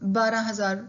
12,000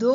2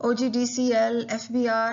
OGDCL, FBR,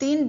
3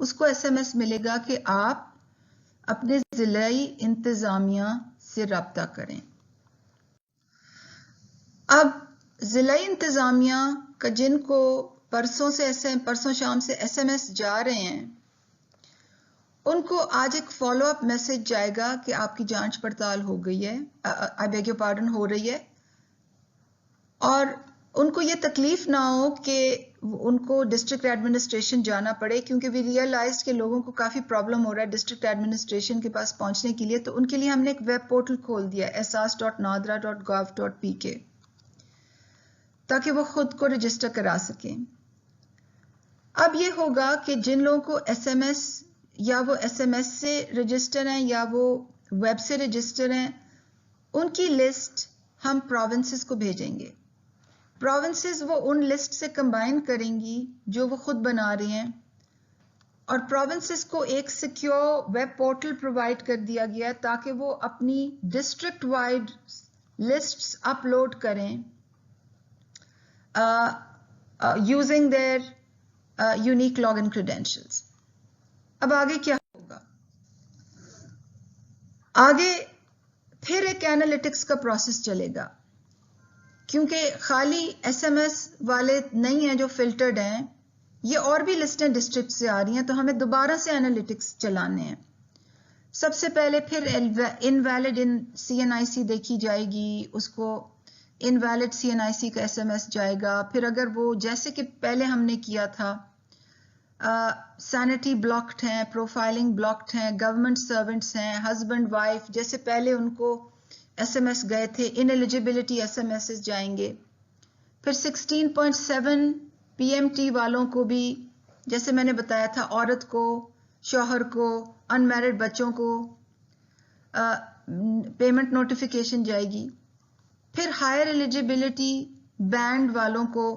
اس کو S M S ملے گا کہ آپ اپنے ضلعی انتظامیہ سے رابطہ کریں. اب ضلعی انتظامیہ کا جن کو پرسوں شام سے ایس ایم ایس جا رہے ہیں ان کو آج ایک فالو اپ میسج جائے گا کہ آپ کی جانچ پڑتال ہو گئی ہے, I beg your pardon, ہو رہی ہے, اور ان کو یہ تکلیف نہ ہو کہ ان کو ڈسٹرکٹ ایڈمنسٹریشن جانا پڑے, کیونکہ وی ریئلائز کہ لوگوں کو کافی پرابلم ہو رہا ہے ڈسٹرکٹ ایڈمنسٹریشن کے پاس پہنچنے کے لیے. تو ان کے لیے ہم نے ایک ویب پورٹل کھول دیا ehsas.nadra.gov.pk تاکہ وہ خود کو رجسٹر کرا سکیں. اب یہ ہوگا کہ جن لوگوں کو ایس ایم ایس یا وہ ایس ایم ایس سے رجسٹر ہیں یا وہ ویب سے رجسٹر ہیں, ان کی لسٹ ہم پروونسز کو بھیجیں گے. پروونسز وہ ان لسٹ سے کمبائن کریں گی جو وہ خود بنا رہے ہیں, اور پروونسز کو ایک سیکیور ویب پورٹل پرووائڈ کر دیا گیا تاکہ وہ اپنی ڈسٹرکٹ وائڈ لسٹس اپلوڈ کریں using their unique login credentials. اب آگے کیا ہوگا؟ آگے پھر ایک اینالیٹکس کا پروسیس چلے گا, کیونکہ خالی ایس ایم ایس والے نہیں ہیں جو فلٹرڈ ہیں, یہ اور بھی لسٹیں ڈسٹرکٹ سے آ رہی ہیں, تو ہمیں دوبارہ سے اینالیٹکس چلانے ہیں. سب سے پہلے پھر انویلڈ ان سی این آئی سی دیکھی جائے گی, اس کو انویلڈ سی این آئی سی کا ایس ایم ایس جائے گا. پھر اگر وہ جیسے کہ پہلے ہم نے کیا تھا سینٹی بلاکڈ ہیں, پروفائلنگ بلاکڈ ہیں, گورنمنٹ سرونٹس ہیں, ہسبینڈ وائف جیسے پہلے ان کو ایس ایم ایس گئے تھے, ان ایلیجیبلٹی ایس ایم ایس جائیں گے. پھر 16.7 پی ایم ٹی والوں کو بھی جیسے میں نے بتایا تھا, عورت کو, شوہر کو, ان میرڈ بچوں کو پیمنٹ نوٹیفیکیشن جائے گی. پھر ہائر ایلیجیبلٹی بینڈ والوں کو,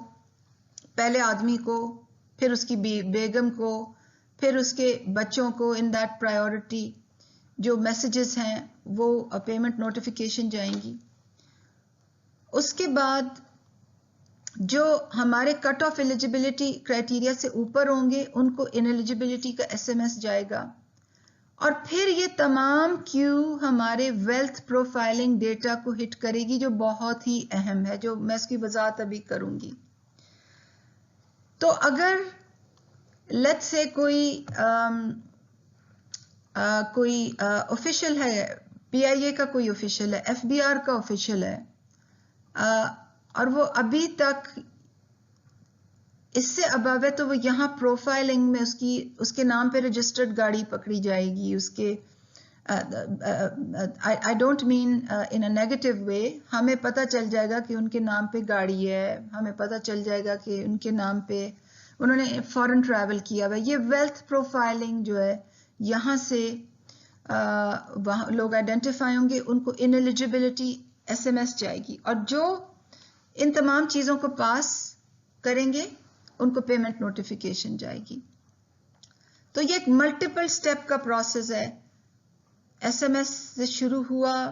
پہلے آدمی کو, پھر اس کی بیگم کو, پھر اس کے بچوں کو, ان دیٹ پرائیورٹی جو میسیجز ہیں وہ پیمنٹ نوٹیفیکیشن جائیں گی. اس کے بعد جو ہمارے کٹ آف ایلیجیبلٹی کرائٹیریا سے اوپر ہوں گے ان کو ان ایلیجیبلٹی کا ایس ایم ایس جائے گا. اور پھر یہ تمام کیو ہمارے ویلتھ پروفائلنگ ڈیٹا کو ہٹ کرے گی, جو بہت ہی اہم ہے, جو میں اس کی وضاحت ابھی کروں گی. تو اگر لیٹس سے کوئی آفیشل ہے, پی آئی اے کا کوئی آفیشل ہے, ایف بی آر کا آفیشل ہے, اور وہ ابھی تک اس سے ابو ہے, تو وہ یہاں پروفائلنگ میں اس کے نام پہ رجسٹرڈ گاڑی پکڑی جائے گی. اس کے I don't mean in a negative way, ہمیں پتہ چل جائے گا کہ ان کے نام پہ گاڑی ہے, ہمیں پتہ چل جائے گا کہ ان کے نام پہ انہوں نے فورن ٹریول کیا ہوا ہے. یہ ویلتھ پروفائلنگ جو ہے یہاں سے وہاں لوگ آئیڈینٹیفائی ہوں گے, ان کو ان ایلیجیبلٹی ایس ایم ایس جائے گی, اور جو ان تمام چیزوں کو پاس کریں گے ان کو پیمنٹ نوٹیفیکیشن جائے گی. تو یہ ایک ملٹیپل سٹیپ کا پروسیس ہے. ایس ایم ایس سے شروع ہوا,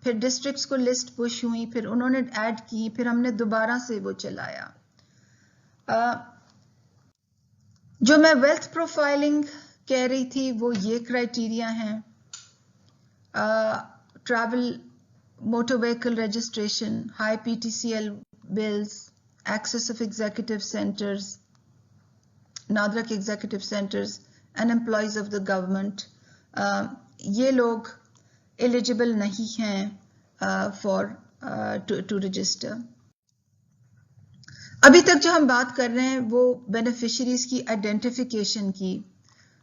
پھر ڈسٹرکٹس کو لسٹ پش ہوئی, پھر انہوں نے ایڈ کی, پھر ہم نے دوبارہ سے وہ چلایا. جو میں ویلتھ پروفائلنگ کہہ رہی تھی وہ یہ کرائٹیریا ہیں: travel, motor vehicle registration, high P T C L bills, access of executive centres, NADRA کے executive centres, and employees of the government. یہ لوگ ایلیجیبل نہیں ہیں ٹو رجسٹر. ابھی تک جو ہم بات کر رہے ہیں وہ بینیفیشریز کی آئیڈینٹیفیکیشن کی.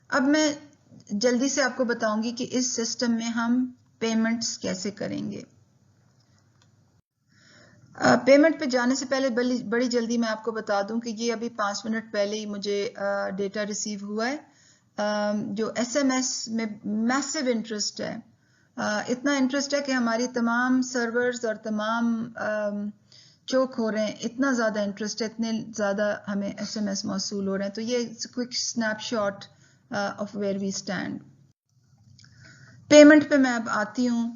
اب میں جلدی سے آپ کو بتاؤں گی کہ اس سسٹم میں ہم پیمنٹس کیسے کریں گے. پیمنٹ پہ جانے سے پہلے بڑی جلدی میں آپ کو بتا دوں کہ یہ ابھی 5 منٹ پہلے ہی مجھے ڈیٹا ریسیو ہوا ہے. جو ایس ایم ایس میں میسو انٹرسٹ ہے, اتنا انٹرسٹ ہے کہ ہماری تمام سرورز اور تمام چوک ہو رہے ہیں, اتنا زیادہ انٹرسٹ ہے, اتنے زیادہ ہمیں ایس ایم ایس موصول ہو رہے ہیں. تو یہ quick snap shot of where we stand. Payment پہ میں اب آتی ہوں.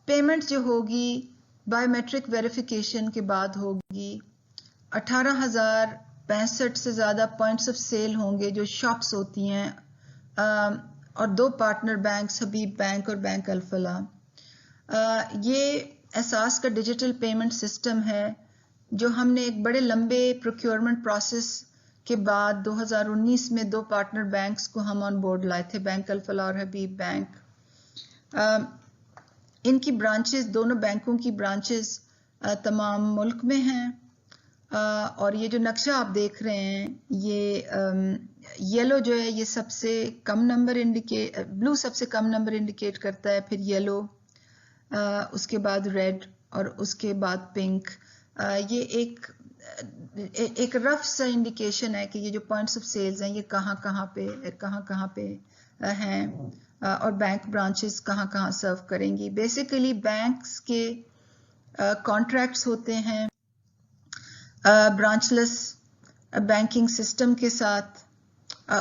پیمنٹ جو ہوگی بایو میٹرک ویریفیکیشن کے بعد ہوگی 18,000 65 سے زیادہ پوائنٹس آف سیل ہوں گے جو شاپس ہوتی ہیں، اور 2 پارٹنر بینکس حبیب بینک اور بینک الفلاح۔ یہ احساس کا ڈیجیٹل پیمنٹ سسٹم ہے جو ہم نے ایک بڑے لمبے پروکیورمنٹ پروسیس کے بعد 2019 میں 2 پارٹنر بینکس کو ہم آن بورڈ لائے تھے، بینک الفلاح اور حبیب بینک۔ ان کی برانچز، دونوں بینکوں کی برانچز تمام ملک میں ہیں، اور یہ جو نقشہ آپ دیکھ رہے ہیں، یہ یلو جو ہے یہ سب سے کم نمبر بلو سب سے کم نمبر انڈیکیٹ کرتا ہے، پھر یلو، اس کے بعد ریڈ اور اس کے بعد پنک۔ یہ ایک رف سا انڈیکیشن ہے کہ یہ جو پوائنٹس آف سیلز ہیں یہ کہاں کہاں پہ ہیں، اور بینک برانچز کہاں سرو کریں گی۔ بیسیکلی بینکس کے کانٹریکٹس ہوتے ہیں برانچ لیس بینکنگ سسٹم کے ساتھ،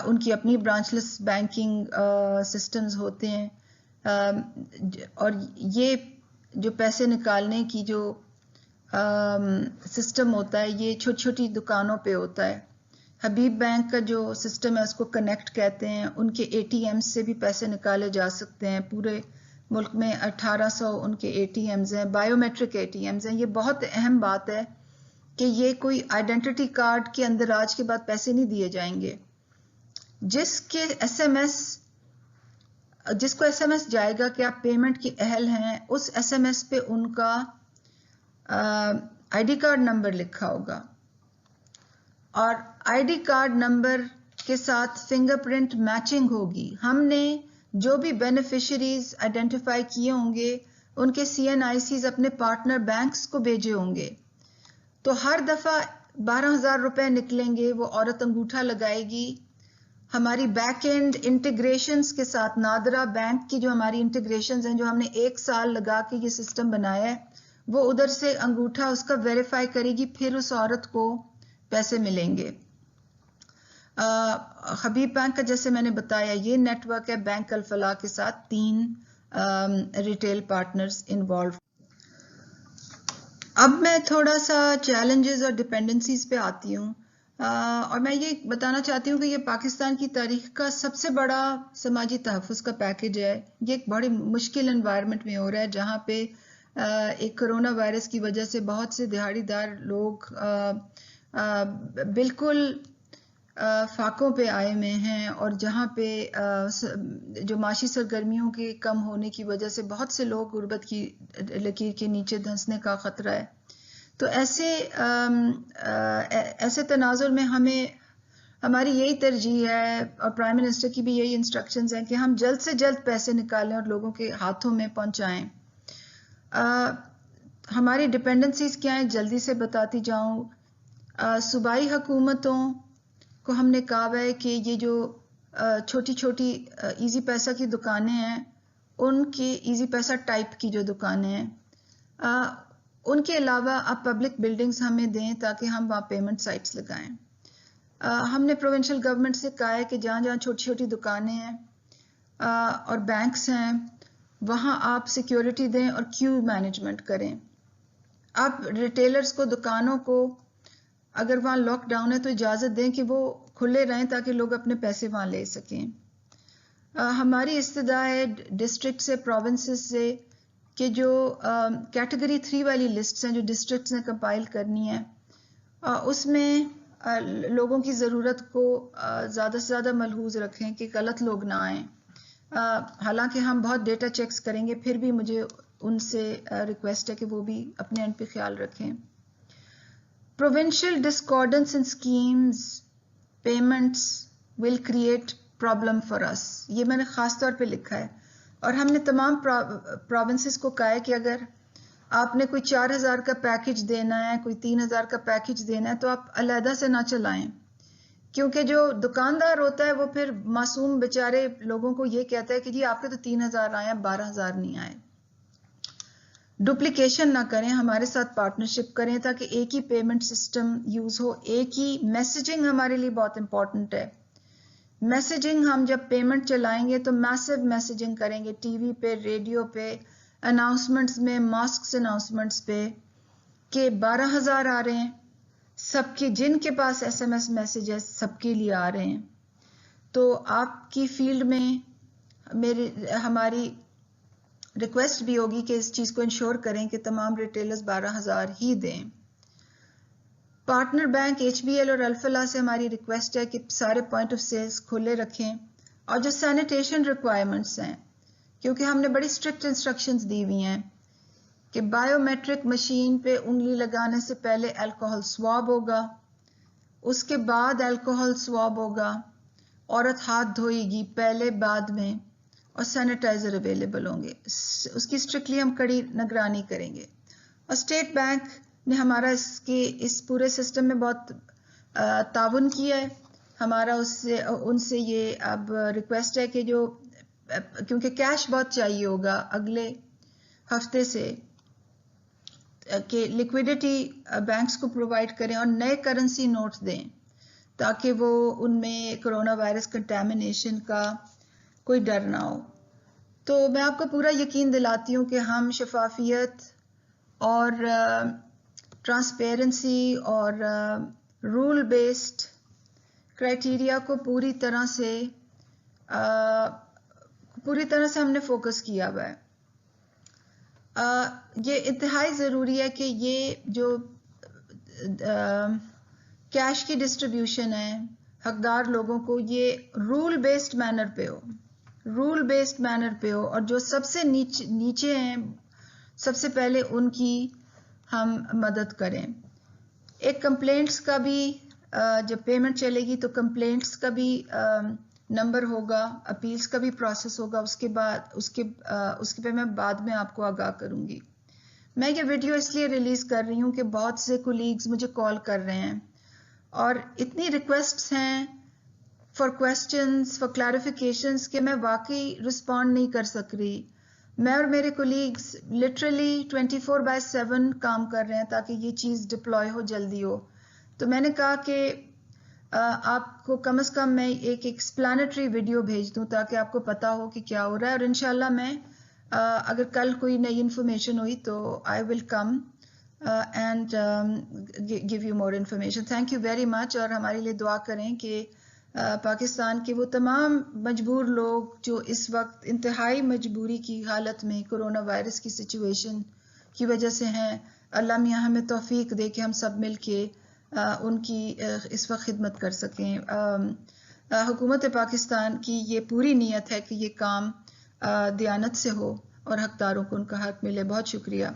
ان کی اپنی برانچ لیس بینکنگ سسٹمز ہوتے ہیں، اور یہ جو پیسے نکالنے کی جو سسٹم ہوتا ہے یہ چھوٹی چھوٹی دکانوں پہ ہوتا ہے۔ حبیب بینک کا جو سسٹم ہے اس کو کنیکٹ کہتے ہیں، ان کے اے ٹی ایم سے بھی پیسے نکالے جا سکتے ہیں۔ پورے ملک میں 1800 ان کے اے ٹی ایمز ہیں، biometric A T Ms ہیں۔ یہ بہت اہم بات ہے کہ یہ کوئی آئیڈینٹی کارڈ کے اندر آج کے بعد پیسے نہیں دیے جائیں گے۔ جس کو ایس ایم ایس جائے گا کہ آپ پیمنٹ کے اہل ہیں، اس ایس ایم ایس پہ ان کا آئی ڈی کارڈ نمبر لکھا ہوگا، اور آئی ڈی کارڈ نمبر کے ساتھ فنگر پرنٹ میچنگ ہوگی۔ ہم نے جو بھی بینیفیشریز آئیڈینٹیفائی کیے ہوں گے ان کے سی این آئی سیز اپنے پارٹنر بینکس کو بھیجے ہوں گے، تو ہر دفعہ 12,000 روپے نکلیں گے، وہ عورت انگوٹھا لگائے گی۔ ہماری بیک اینڈ انٹیگریشنز کے ساتھ، نادرا بینک کی جو ہماری انٹیگریشنز ہیں، جو ہم نے 1 سال لگا کے یہ سسٹم بنایا ہے، وہ ادھر سے انگوٹھا اس کا ویریفائی کرے گی، پھر اس عورت کو پیسے ملیں گے۔ حبیب بینک کا جیسے میں نے بتایا یہ نیٹ ورک ہے بینک الفلاح کے ساتھ 3 ریٹیل پارٹنرز انوالو۔ اب میں تھوڑا سا چیلنجز اور ڈپینڈنسیز پہ آتی ہوں، اور میں یہ بتانا چاہتی ہوں کہ یہ پاکستان کی تاریخ کا سب سے بڑا سماجی تحفظ کا پیکج ہے۔ یہ ایک بڑی مشکل انوائرمنٹ میں ہو رہا ہے جہاں پہ ایک کرونا وائرس کی وجہ سے بہت سے دہاڑی دار لوگ بالکل فاقوں پہ آئے ہوئے ہیں، اور جہاں پہ جو معاشی سرگرمیوں کے کم ہونے کی وجہ سے بہت سے لوگ غربت کی لکیر کے نیچے دھنسنے کا خطرہ ہے۔ تو ایسے تناظر میں ہماری یہی ترجیح ہے، اور پرائم منسٹر کی بھی یہی انسٹرکشنز ہیں کہ ہم جلد سے جلد پیسے نکالیں اور لوگوں کے ہاتھوں میں پہنچائیں۔ ہماری ڈپینڈنسیز کیا ہیں جلدی سے بتاتی جاؤں۔ صوبائی حکومتوں کو ہم نے کہا ہے کہ یہ جو چھوٹی چھوٹی ایزی پیسہ کی دکانیں ہیں، ان کی ایزی پیسہ ٹائپ کی جو دکانیں ہیں، ان کے علاوہ آپ پبلک بلڈنگز ہمیں دیں تاکہ ہم وہاں پیمنٹ سائٹس لگائیں۔ ہم نے پروونشل گورنمنٹ سے کہا ہے کہ جہاں جہاں چھوٹی چھوٹی دکانیں ہیں اور بینکس ہیں وہاں آپ سیکیورٹی دیں اور کیو مینجمنٹ کریں۔ آپ ریٹیلرز کو، دکانوں کو، اگر وہاں لاک ڈاؤن ہے تو اجازت دیں کہ وہ کھلے رہیں تاکہ لوگ اپنے پیسے وہاں لے سکیں۔ ہماری استدعا ہے ڈسٹرکٹ سے، پروونسز سے، کہ جو کیٹیگری 3 والی لسٹس ہیں جو ڈسٹرکٹس نے کمپائل کرنی ہے، اس میں لوگوں کی ضرورت کو زیادہ سے زیادہ ملحوظ رکھیں کہ غلط لوگ نہ آئیں۔ حالانکہ ہم بہت ڈیٹا چیکس کریں گے، پھر بھی مجھے ان سے ریکویسٹ ہے کہ وہ بھی اپنے اینڈ پہ خیال رکھیں۔ Provincial discordance in schemes, payments will create problem for us. یہ میں نے خاص طور پہ لکھا ہے، اور ہم نے تمام پروونسز کو کہا ہے کہ اگر آپ نے کوئی 4,000 کا پیکج دینا ہے، کوئی 3,000 کا پیکج دینا ہے، تو آپ علیحدہ سے نہ چلائیں، کیونکہ جو دکاندار ہوتا ہے وہ پھر معصوم بیچارے لوگوں کو یہ کہتا ہے کہ جی آپ کے تو 3,000 آئے ہیں، 12,000 نہیں آئے۔ ڈپلیکیشن نہ کریں، ہمارے ساتھ پارٹنرشپ کریں تاکہ ایک ہی پیمنٹ سسٹم یوز ہو، ایک ہی میسیجنگ ہمارے لیے بہت امپورٹنٹ ہے۔ میسیجنگ ہم جب پیمنٹ چلائیں گے تو میسیو میسیجنگ کریں گے، ٹی وی پہ، ریڈیو پہ، اناؤنسمنٹس میں، ماسکس اناؤنسمنٹس پہ، کہ 12,000 آ رہے ہیں، سب کے جن کے پاس SMS میسیجز سب کے لیے آ رہے ہیں. تو آپ کی فیلڈ میں ہماری ریکویسٹ بھی ہوگی کہ اس چیز کو انشور کریں کہ تمام ریٹیلرز 12,000 ہی دیں. پارٹنر بینک HBL اور الفلاح سے ہماری ریکویسٹ ہے کہ سارے پوائنٹ آف سیلز کھلے رکھیں، اور جو سینیٹیشن ریکوائرمنٹس ہیں، کیونکہ ہم نے بڑی اسٹرکٹ انسٹرکشنز دی ہوئی ہیں کہ بایو میٹرک مشین پہ انگلی لگانے سے پہلے الکوہل سواب ہوگا، اس کے بعد الکوہل سواب ہوگا، عورت ہاتھ دھوئے گی پہلے بعد میں، اور سینیٹائزر اویلیبل ہوں گے. اس کی اسٹرکٹلی ہم کڑی نگرانی کریں گے. اور اسٹیٹ بینک نے ہمارا اس پورے سسٹم میں بہت تعاون کیا ہے. ہمارا ان سے یہ اب ریکویسٹ ہے کہ جو کیونکہ کیش بہت چاہیے ہوگا اگلے ہفتے سے، کہ لیکویڈیٹی بینکس کو پرووائڈ کریں اور نئے کرنسی نوٹ دیں تاکہ وہ ان میں کرونا وائرس کنٹامینیشن کا کوئی ڈر نہ ہو. تو میں آپ کو پورا یقین دلاتی ہوں کہ ہم شفافیت اور ٹرانسپیرنسی اور رول بیسڈ کرائٹیریا کو پوری طرح سے ہم نے فوکس کیا ہوا ہے. یہ انتہائی ضروری ہے کہ یہ جو کیش کی ڈسٹریبیوشن ہے حقدار لوگوں کو، یہ رول بیسڈ مینر پہ ہو، اور جو سب سے نیچے ہیں سب سے پہلے ان کی ہم مدد کریں. ایک کمپلینٹس کا بھی جب پیمنٹ چلے گی تو کمپلینٹس کا بھی نمبر ہوگا، اپیلز کا بھی پروسیس ہوگا. اس کے پہ میں بعد میں آپ کو آگاہ کروں گی. میں یہ ویڈیو اس لیے ریلیز کر رہی ہوں کہ بہت سے کولیگز مجھے کال کر رہے ہیں اور اتنی ریکویسٹس ہیں فار کویسچنز، فار کلیریفیکیشنز کہ میں واقعی رسپونڈ نہیں کر سک رہی. میں اور میرے کولیگز لٹرلی 24/7 کام کر رہے ہیں تاکہ یہ چیز ڈپلوائے ہو، جلدی ہو. تو میں نے کہا کہ آپ کو کم از کم میں ایک ایکسپلانٹری ویڈیو بھیج دوں تاکہ آپ کو پتا ہو کہ کیا ہو رہا ہے. اور انشاءاللہ میں اگر کل کوئی نئی انفارمیشن ہوئی تو I will come and give you more information. Thank you very much. اور ہمارے لیے دعا کریں کہ پاکستان کے وہ تمام مجبور لوگ جو اس وقت انتہائی مجبوری کی حالت میں کرونا وائرس کی سچویشن کی وجہ سے ہیں، اللہ میاں ہمیں توفیق دے کہ ہم سب مل کے ان کی اس وقت خدمت کر سکیں. حکومت پاکستان کی یہ پوری نیت ہے کہ یہ کام دیانت سے ہو اور حقداروں کو ان کا حق ملے. بہت شکریہ.